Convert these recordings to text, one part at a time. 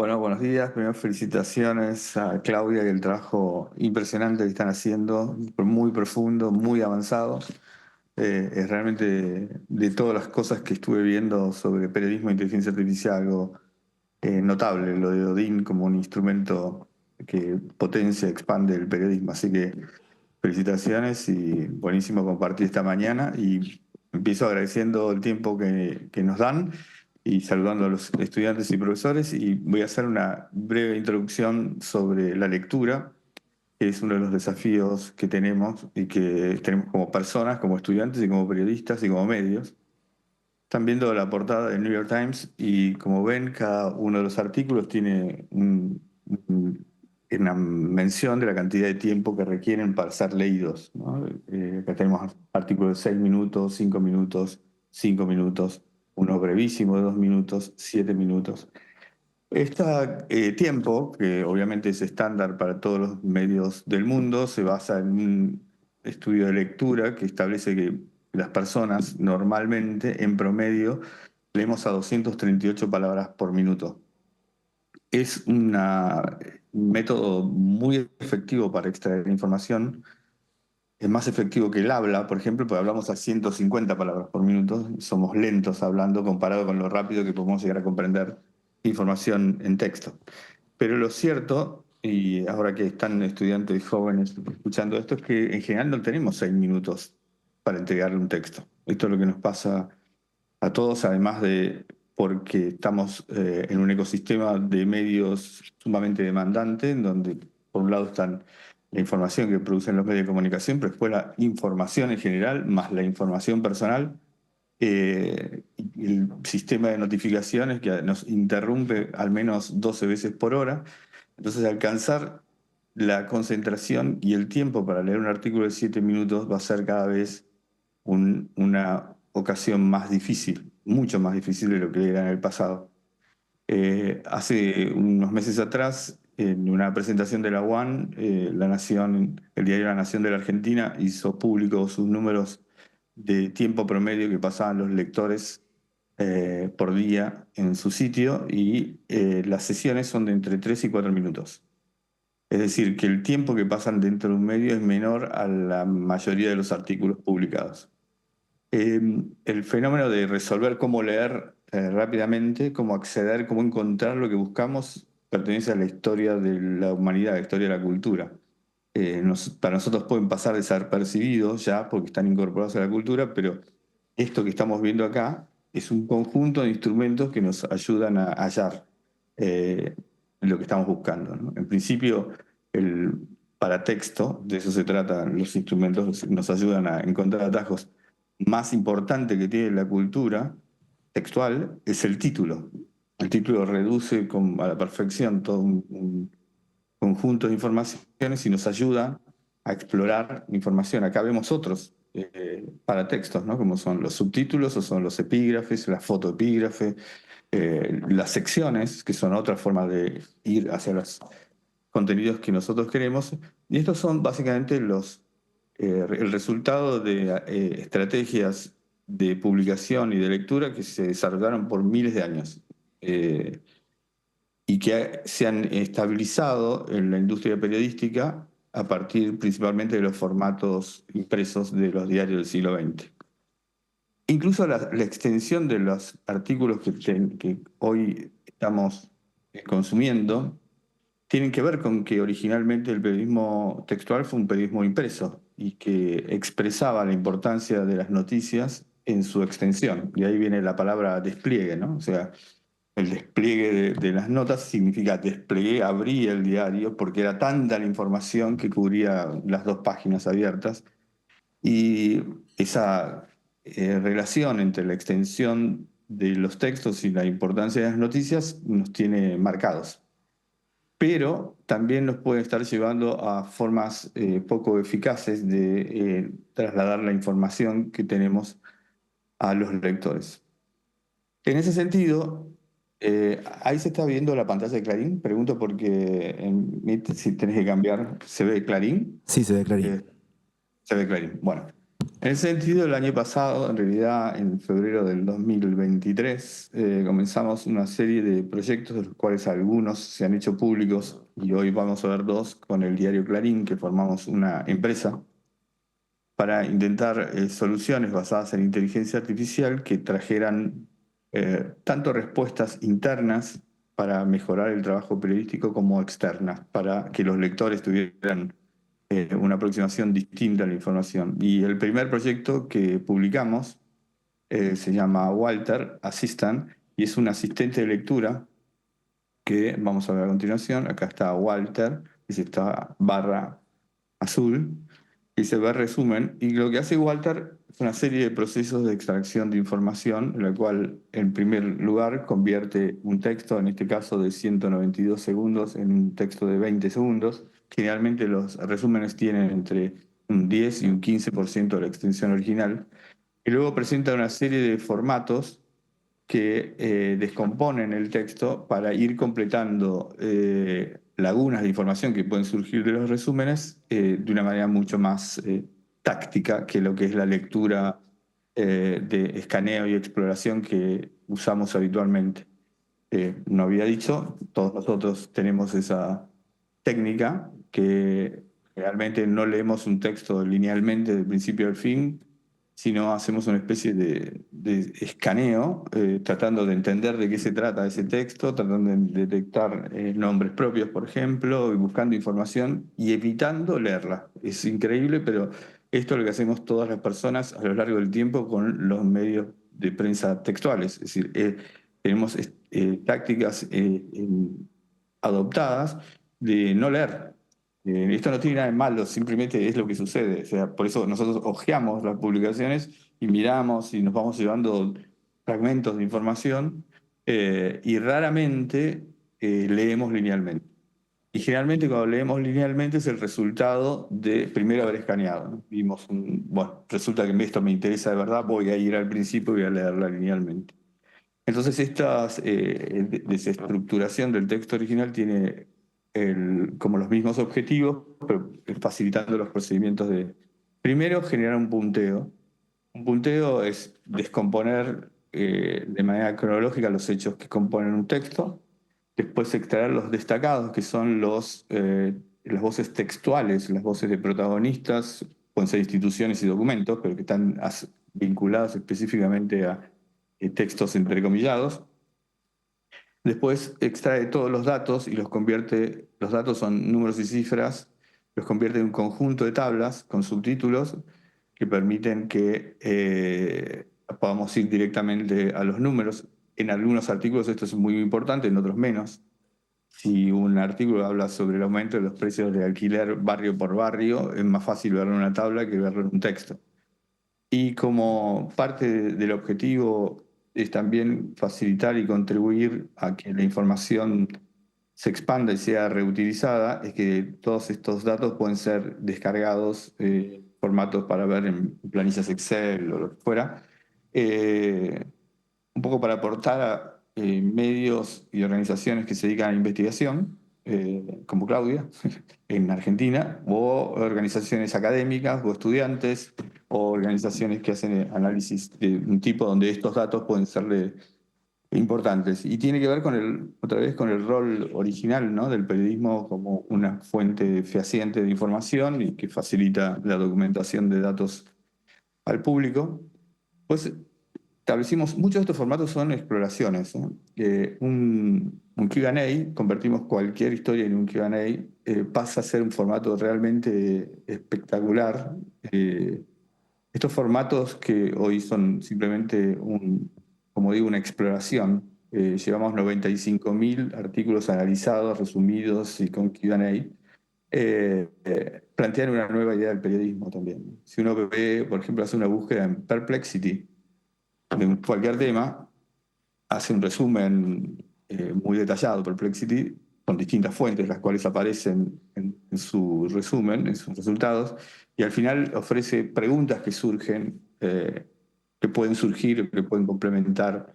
Bueno, buenos días. Primero, felicitaciones a Claudia y el trabajo impresionante que están haciendo, muy profundo, muy avanzado. Es realmente de todas las cosas que estuve viendo sobre periodismo e inteligencia artificial algo notable, lo de Odin como un instrumento que potencia, expande el periodismo. Así que felicitaciones y buenísimo compartir esta mañana. Y empiezo agradeciendo el tiempo que nos dan y saludando a los estudiantes y profesores. Y voy a hacer una breve introducción sobre la lectura, que es uno de los desafíos que tenemos y que tenemos como personas, como estudiantes y como periodistas y como medios. Están viendo la portada del New York Times y como ven, cada uno de los artículos tiene una mención de la cantidad de tiempo que requieren para ser leídos, ¿no? Acá tenemos artículos de 6 minutos, 5 minutos, 5 minutos, uno brevísimo de 2 minutos, 7 minutos. Este tiempo, que obviamente es estándar para todos los medios del mundo, se basa en un estudio de lectura que establece que las personas normalmente, en promedio, leemos a 238 palabras por minuto. Es un método muy efectivo para extraer información. Es más efectivo que el habla, por ejemplo, porque hablamos a 150 palabras por minuto. Somos lentos hablando comparado con lo rápido que podemos llegar a comprender información en texto. Pero lo cierto, y ahora que están estudiantes jóvenes escuchando esto, es que en general no tenemos 6 minutos para entregarle un texto. Esto es lo que nos pasa a todos, además de porque estamos en un ecosistema de medios sumamente demandante, en donde por un lado están la información que producen los medios de comunicación, pero después la información en general, más la información personal, y el sistema de notificaciones que nos interrumpe al menos 12 veces por hora. Entonces, alcanzar la concentración y el tiempo para leer un artículo de 7 minutos va a ser cada vez una ocasión más difícil, mucho más difícil de lo que era en el pasado. Hace unos meses atrás, en una presentación de la UAN, La Nación, el diario La Nación de la Argentina hizo público sus números de tiempo promedio que pasaban los lectores por día en su sitio y las sesiones son de entre 3 y 4 minutos. Es decir, que el tiempo que pasan dentro de un medio es menor a la mayoría de los artículos publicados. El fenómeno de resolver cómo leer rápidamente, cómo acceder, cómo encontrar lo que buscamos, pertenece a la historia de la humanidad, a la historia de la cultura. Para nosotros pueden pasar desapercibidos ya porque están incorporados a la cultura, pero esto que estamos viendo acá es un conjunto de instrumentos que nos ayudan a hallar eh, lo que estamos buscando, ¿no? En principio, el paratexto, de eso se trata, los instrumentos nos ayudan a encontrar atajos. Más importante que tiene la cultura textual es el título. El título reduce a la perfección todo un conjunto de informaciones y nos ayuda a explorar información. Acá vemos otros paratextos, ¿no? Como son los subtítulos o son los epígrafes, la fotoepígrafe, las secciones, que son otra forma de ir hacia los contenidos que nosotros queremos. Y estos son básicamente el resultado de estrategias de publicación y de lectura que se desarrollaron por miles de años. Y que se han estabilizado en la industria periodística a partir principalmente de los formatos impresos de los diarios del siglo XX. Incluso la extensión de los artículos que hoy estamos consumiendo tienen que ver con que originalmente el periodismo textual fue un periodismo impreso y que expresaba la importancia de las noticias en su extensión. Y ahí viene la palabra despliegue, ¿no? O sea, el despliegue de las notas significa desplegué, abrí el diario porque era tanta la información que cubría las dos páginas abiertas y esa relación entre la extensión de los textos y la importancia de las noticias nos tiene marcados. Pero también nos puede estar llevando a formas poco eficaces de trasladar la información que tenemos a los lectores. En ese sentido, ahí se está viendo la pantalla de Clarín. Pregunto porque en Meet, si tenés que cambiar, ¿se ve Clarín? Sí, se ve Eh, Clarín. Se ve Clarín. Bueno, En ese sentido, el año pasado, en realidad en febrero del 2023, comenzamos una serie de proyectos, de los cuales algunos se han hecho públicos y hoy vamos a ver dos con el diario Clarín, que formamos una empresa para intentar soluciones basadas en inteligencia artificial que trajeran tanto respuestas internas para mejorar el trabajo periodístico como externas, para que los lectores tuvieran una aproximación distinta a la información. Y el primer proyecto que publicamos se llama Walter Assistant y es un asistente de lectura que vamos a ver a continuación. Acá está Walter, dice esta barra azul, y se ve el resumen. Y lo que hace Walter es una serie de procesos de extracción de información, en la cual, en primer lugar, convierte un texto, en este caso de 192 segundos, en un texto de 20 segundos. Generalmente los resúmenes tienen entre un 10 y un 15% de la extensión original. Y luego presenta una serie de formatos que descomponen el texto para ir completando lagunas de información que pueden surgir de los resúmenes de una manera mucho más táctica que lo que es la lectura de escaneo y exploración que usamos habitualmente. No había dicho, todos nosotros tenemos esa técnica que realmente no leemos un texto linealmente del principio al fin, sino hacemos una especie de escaneo, tratando de entender de qué se trata ese texto, tratando de detectar nombres propios, por ejemplo, y buscando información y evitando leerla. Es increíble, pero esto es lo que hacemos todas las personas a lo largo del tiempo con los medios de prensa textuales. Es decir, tenemos tácticas adoptadas de no leer. Esto no tiene nada de malo, simplemente es lo que sucede. O sea, por eso nosotros hojeamos las publicaciones y miramos y nos vamos llevando fragmentos de información y raramente leemos linealmente. Y generalmente cuando leemos linealmente es el resultado de primero haber escaneado, ¿no? Vimos bueno, resulta que esto me interesa de verdad, voy a ir al principio y voy a leerla linealmente. Entonces, esta desestructuración del texto original tiene como los mismos objetivos, pero facilitando los procedimientos de, primero, generar un punteo. Un punteo es descomponer de manera cronológica los hechos que componen un texto, después extraer los destacados, que son las voces textuales, las voces de protagonistas, pueden ser instituciones y documentos, pero que están vinculados específicamente a textos entrecomillados. Después extrae todos los datos y los convierte, los datos son números y cifras, los convierte en un conjunto de tablas con subtítulos que permiten que podamos ir directamente a los números. En algunos artículos esto es muy importante, en otros menos. Si un artículo habla sobre el aumento de los precios de alquiler barrio por barrio, es más fácil verlo en una tabla que verlo en un texto. Y como parte del objetivo es también facilitar y contribuir a que la información se expanda y sea reutilizada, es que todos estos datos pueden ser descargados, formatos para ver en planillas Excel o lo que fuera, eh, un poco para aportar a medios y organizaciones que se dedican a la investigación, como Claudia, en Argentina, o organizaciones académicas, o estudiantes, o organizaciones que hacen análisis de un tipo donde estos datos pueden serle importantes. Y tiene que ver con otra vez con el rol original, ¿no?, del periodismo como una fuente fehaciente de información y que facilita la documentación de datos al público. Pues establecimos, muchos de estos formatos son exploraciones, ¿no? Un Q&A, convertimos cualquier historia en un Q&A, pasa a ser un formato realmente espectacular. Estos formatos que hoy son simplemente como digo, una exploración. Llevamos 95.000 artículos analizados, resumidos y con Q&A. Plantean una nueva idea del periodismo también. Si uno ve, por ejemplo, hace una búsqueda en Perplexity de cualquier tema, hace un resumen muy detallado, Perplexity, con distintas fuentes, las cuales aparecen en su resumen, en sus resultados, y al final ofrece preguntas que surgen, que pueden surgir, que pueden complementar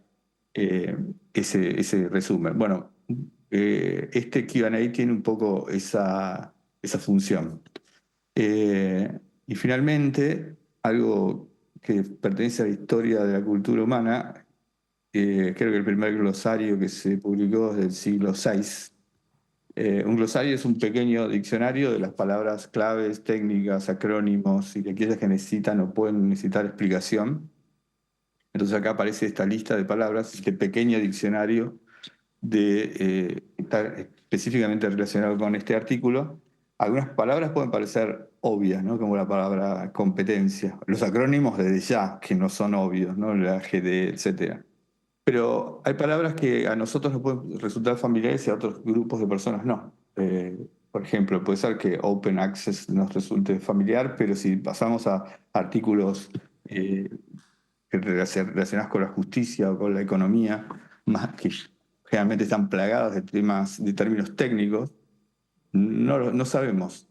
ese resumen. Bueno, este Q&A tiene un poco esa función. Y finalmente, algo que pertenece a la historia de la cultura humana. Creo que el primer glosario que se publicó es del siglo VI. Un glosario es un pequeño diccionario de las palabras claves, técnicas, acrónimos y aquellas que necesitan o pueden necesitar explicación. Entonces acá aparece esta lista de palabras, este pequeño diccionario está específicamente relacionado con este artículo. Algunas palabras pueden parecer obvias, ¿no? Como la palabra competencia. Los acrónimos desde ya, que no son obvios, ¿no? La GD, etcétera. Pero hay palabras que a nosotros nos pueden resultar familiares y a otros grupos de personas no. Por ejemplo, puede ser que Open Access nos resulte familiar, pero si pasamos a artículos eh, relacionados con la justicia o con la economía, más que generalmente están plagados de temas, de términos técnicos, no sabemos.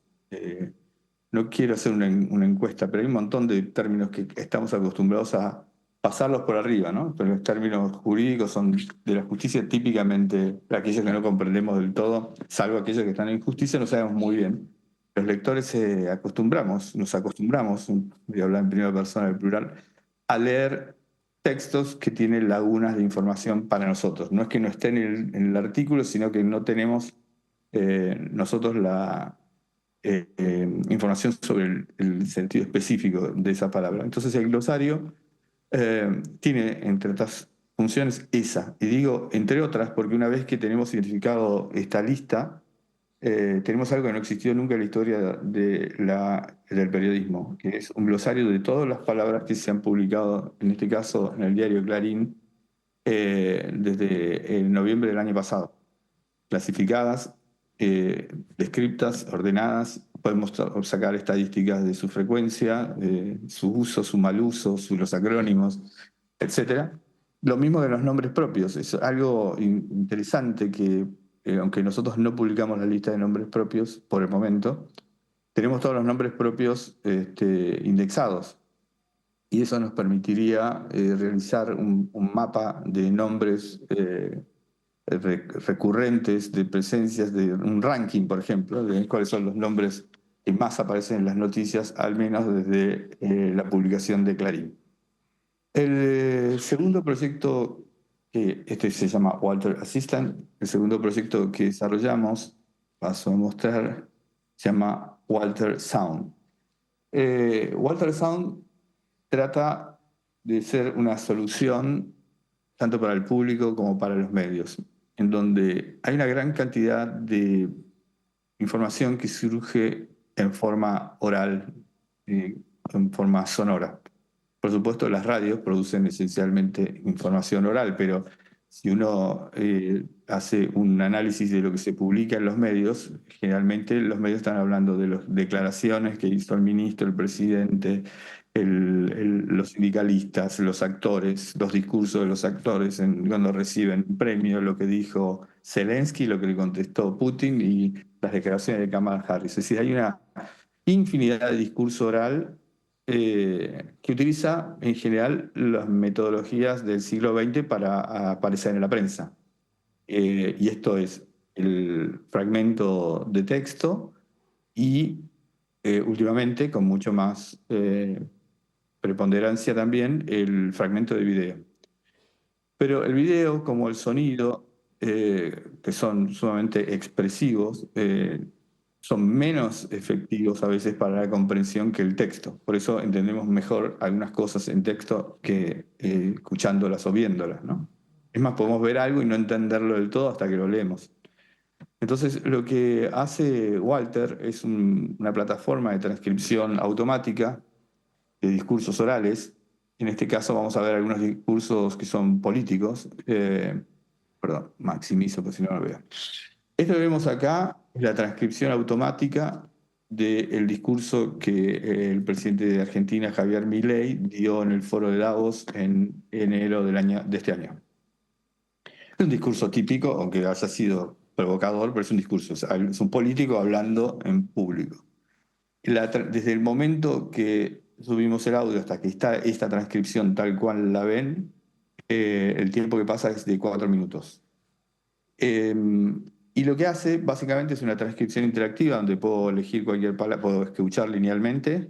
No quiero hacer una encuesta, pero hay un montón de términos que estamos acostumbrados a pasarlos por arriba, ¿no? Pero los términos jurídicos son de la justicia típicamente aquellos que no comprendemos del todo, salvo aquellos que están en justicia, no sabemos muy bien. Los lectores nos acostumbramos, voy a hablar en primera persona del plural, a leer textos que tienen lagunas de información para nosotros. No es que no estén en el artículo, sino que no tenemos nosotros la información sobre el sentido específico de esa palabra. Entonces el glosario tiene, entre otras funciones, esa. Y digo, entre otras, porque una vez que tenemos identificado esta lista, tenemos algo que no existió nunca en la historia del periodismo, que es un glosario de todas las palabras que se han publicado, en este caso en el diario Clarín, desde el noviembre del año pasado, clasificadas, descriptas, ordenadas. Podemos sacar estadísticas de su frecuencia, de su uso, su mal uso, los acrónimos, etcétera. Lo mismo de los nombres propios. Es algo interesante que, aunque nosotros no publicamos la lista de nombres propios por el momento, tenemos todos los nombres propios indexados. Y eso nos permitiría realizar un mapa de nombres recurrentes, de presencias, de un ranking, por ejemplo, de cuáles son los nombres que más aparecen en las noticias, al menos desde la publicación de Clarín. El segundo proyecto, este se llama Walter Assistant, el segundo proyecto que desarrollamos, paso a mostrar, se llama Walter Sound. Walter Sound trata de ser una solución tanto para el público como para los medios, en donde hay una gran cantidad de información que surge en forma oral, en forma sonora. Por supuesto, las radios producen esencialmente información oral, pero si uno hace un análisis de lo que se publica en los medios, generalmente los medios están hablando de las declaraciones que hizo el ministro, el presidente, los sindicalistas, los actores, los discursos de los actores cuando reciben premio, lo que dijo Zelensky, lo que le contestó Putin y las declaraciones de Kamala Harris. Es decir, hay una infinidad de discurso oral que utiliza en general las metodologías del siglo XX para aparecer en la prensa. Y esto es el fragmento de texto y últimamente, con mucho más preponderancia también, el fragmento de video. Pero el video, como el sonido, que son sumamente expresivos, son menos efectivos a veces para la comprensión que el texto. Por eso entendemos mejor algunas cosas en texto que escuchándolas o viéndolas, ¿no? Es más, podemos ver algo y no entenderlo del todo hasta que lo leemos. Entonces, lo que hace Walter es una plataforma de transcripción automática de discursos orales. En este caso vamos a ver algunos discursos que son políticos. Perdón, maximizo porque si no lo veo. Esto que vemos acá es la transcripción automática del discurso que el presidente de Argentina, Javier Milei, dio en el foro de Davos en enero de este año. Es un discurso típico, aunque haya sido provocador, pero es un discurso, es un político hablando en público. Desde el momento que subimos el audio hasta que está esta transcripción tal cual la ven, el tiempo que pasa es de 4 minutos. Y lo que hace básicamente es una transcripción interactiva donde puedo elegir cualquier palabra, puedo escuchar linealmente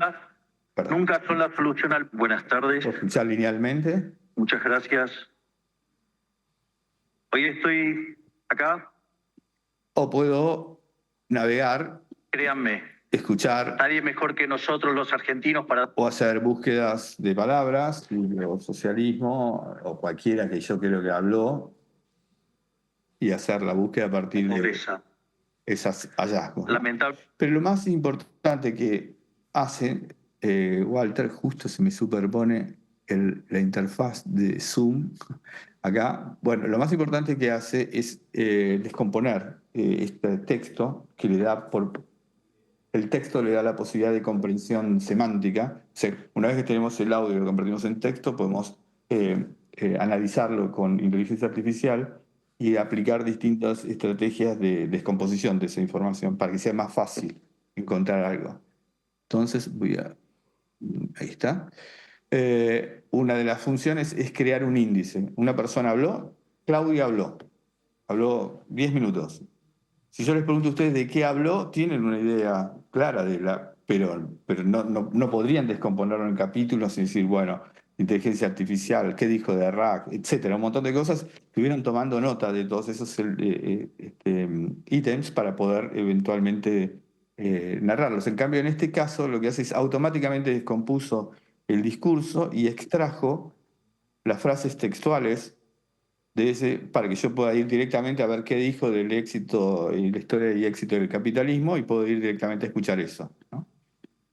Perdón. Nunca son la solución al... Buenas tardes. ¿Puedo escuchar linealmente? Muchas gracias. Hoy estoy acá. O puedo navegar, Créanme, escuchar nadie mejor que nosotros los argentinos para... o hacer búsquedas de palabras, o socialismo, o cualquiera que yo creo que habló, y hacer la búsqueda a partir de Pobreza. esos hallazgos, ¿no? Lamentable. Pero lo más importante que hace Walter, justo se me superpone la interfaz de Zoom acá. Bueno, lo más importante que hace es descomponer este texto que le da por... El texto le da la posibilidad de comprensión semántica. O sea, una vez que tenemos el audio y lo convertimos en texto, podemos analizarlo con inteligencia artificial y aplicar distintas estrategias de descomposición de esa información para que sea más fácil encontrar algo. Entonces, ahí está. Una de las funciones es crear un índice. Una persona habló, Claudia habló 10 minutos. Si yo les pregunto a ustedes de qué habló, tienen una idea clara pero no podrían descomponerlo en capítulos y decir, bueno, inteligencia artificial, qué dijo de RAC, etcétera, un montón de cosas. Estuvieran tomando nota de todos esos ítems para poder eventualmente narrarlos. En cambio, en este caso, lo que hace es automáticamente descompuso el discurso y extrajo las frases textuales de ese, para que yo pueda ir directamente a ver qué dijo del éxito y la historia y éxito del capitalismo y puedo ir directamente a escuchar eso, ¿no?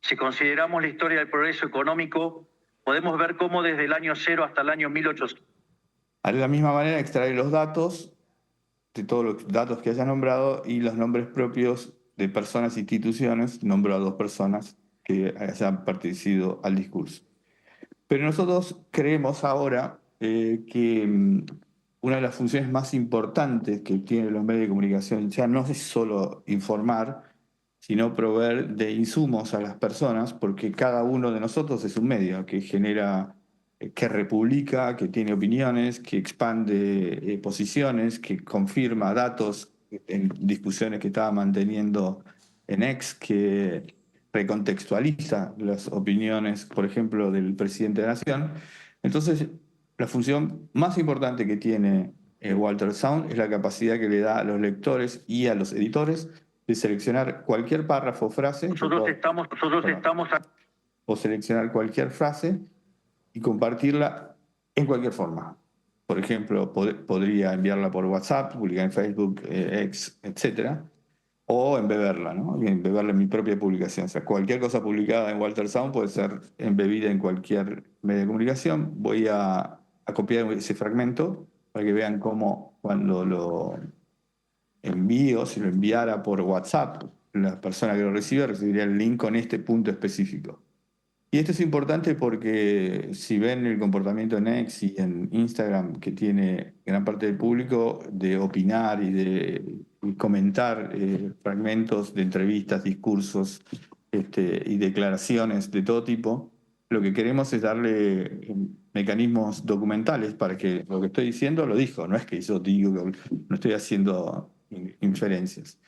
Si consideramos la historia del progreso económico, podemos ver cómo desde el año 0 hasta el año 1800... De la misma manera, extraer los datos, de todos los datos que haya nombrado y los nombres propios de personas e instituciones, nombro a 2 personas que hayan participado al discurso. Pero nosotros creemos ahora que una de las funciones más importantes que tienen los medios de comunicación ya no es solo informar, sino proveer de insumos a las personas, porque cada uno de nosotros es un medio que genera, que republica, que tiene opiniones, que expande posiciones, que confirma datos en discusiones que estaba manteniendo en X, que recontextualiza las opiniones, por ejemplo, del presidente de la Nación. Entonces, la función más importante que tiene Walter Sound es la capacidad que le da a los lectores y a los editores de seleccionar cualquier párrafo o frase. Nosotros estamos... O seleccionar cualquier frase y compartirla en cualquier forma. Por ejemplo, podría enviarla por WhatsApp, publicar en Facebook, X, etcétera, o embeberla, ¿no? Embeberla en mi propia publicación. O sea, cualquier cosa publicada en Walter Sound puede ser embebida en cualquier medio de comunicación. Voy a copiar ese fragmento para que vean cómo cuando lo envío, si lo enviara por WhatsApp, la persona que lo recibe recibiría el link con este punto específico. Y esto es importante porque si ven el comportamiento en X y en Instagram que tiene gran parte del público de opinar y de comentar fragmentos de entrevistas, discursos y declaraciones de todo tipo, lo que queremos es darle mecanismos documentales para que lo que estoy diciendo lo dijo, no es que yo digo, no estoy haciendo inferencias.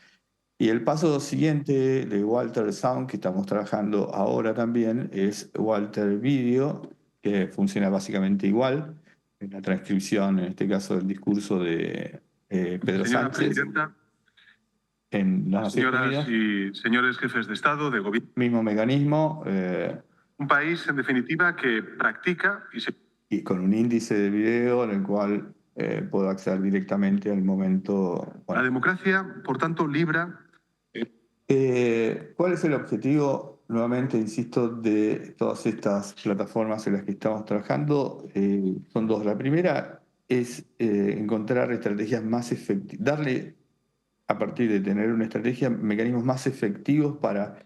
Y el paso siguiente de Walter Sound, que estamos trabajando ahora también, es Walter Video, que funciona básicamente igual, en la transcripción, en este caso, del discurso de Pedro Señora Sánchez. Presidenta, En las Naciones señoras Unidas, y señores jefes de Estado, de gobierno, mismo mecanismo, un país, en definitiva, que practica y con un índice de video en el cual puedo acceder directamente al momento. La democracia, por tanto, libra... ¿Cuál es el objetivo, nuevamente, insisto, de todas estas plataformas en las que estamos trabajando? Son 2. La primera es encontrar estrategias más efectivas, darle, a partir de tener una estrategia, mecanismos más efectivos para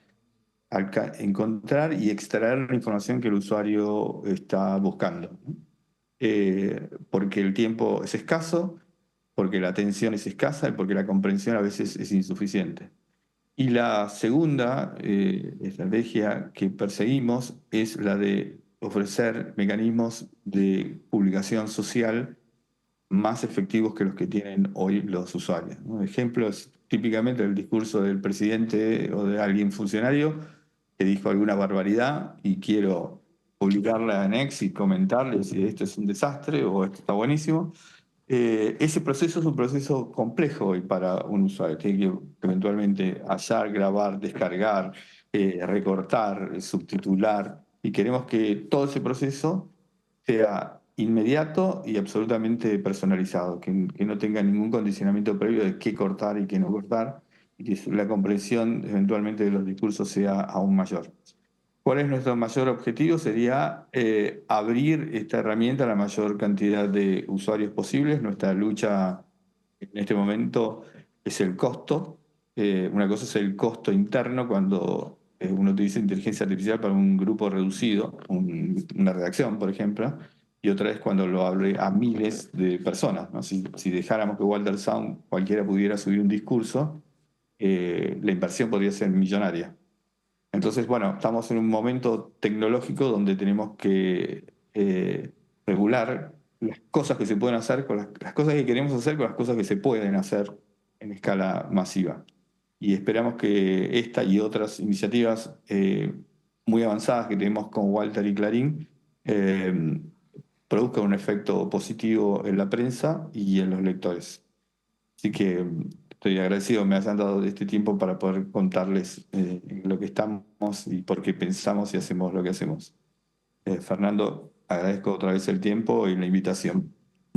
encontrar y extraer la información que el usuario está buscando, ¿no? Porque el tiempo es escaso, porque la atención es escasa y porque la comprensión a veces es insuficiente. Y la segunda estrategia que perseguimos es la de ofrecer mecanismos de publicación social más efectivos que los que tienen hoy los usuarios, ¿no? Ejemplos típicamente del discurso del presidente o de alguien funcionario que dijo alguna barbaridad y quiero publicarla en X y comentarle si esto es un desastre o esto está buenísimo. Ese proceso es un proceso complejo hoy para un usuario. Tiene que eventualmente hallar, grabar, descargar, recortar, subtitular. Y queremos que todo ese proceso sea inmediato y absolutamente personalizado, que no tenga ningún condicionamiento previo de qué cortar y qué no cortar, y que la comprensión eventualmente de los discursos sea aún mayor. ¿Cuál es nuestro mayor objetivo? Sería abrir esta herramienta a la mayor cantidad de usuarios posibles. Nuestra lucha en este momento es el costo. Una cosa es el costo interno cuando uno utiliza inteligencia artificial para un grupo reducido, una redacción, por ejemplo, y otra es cuando lo hable a miles de personas, ¿no? Si dejáramos que Walter Sound cualquiera pudiera subir un discurso, la inversión podría ser millonaria. Entonces, bueno, estamos en un momento tecnológico donde tenemos que regular las cosas que se pueden hacer con las cosas que queremos hacer con las cosas que se pueden hacer en escala masiva. Y esperamos que esta y otras iniciativas muy avanzadas que tenemos con Walter y Clarín produzcan un efecto positivo en la prensa y en los lectores. Así que estoy agradecido, me hayan dado este tiempo para poder contarles lo que estamos y por qué pensamos y hacemos lo que hacemos. Fernando, agradezco otra vez el tiempo y la invitación.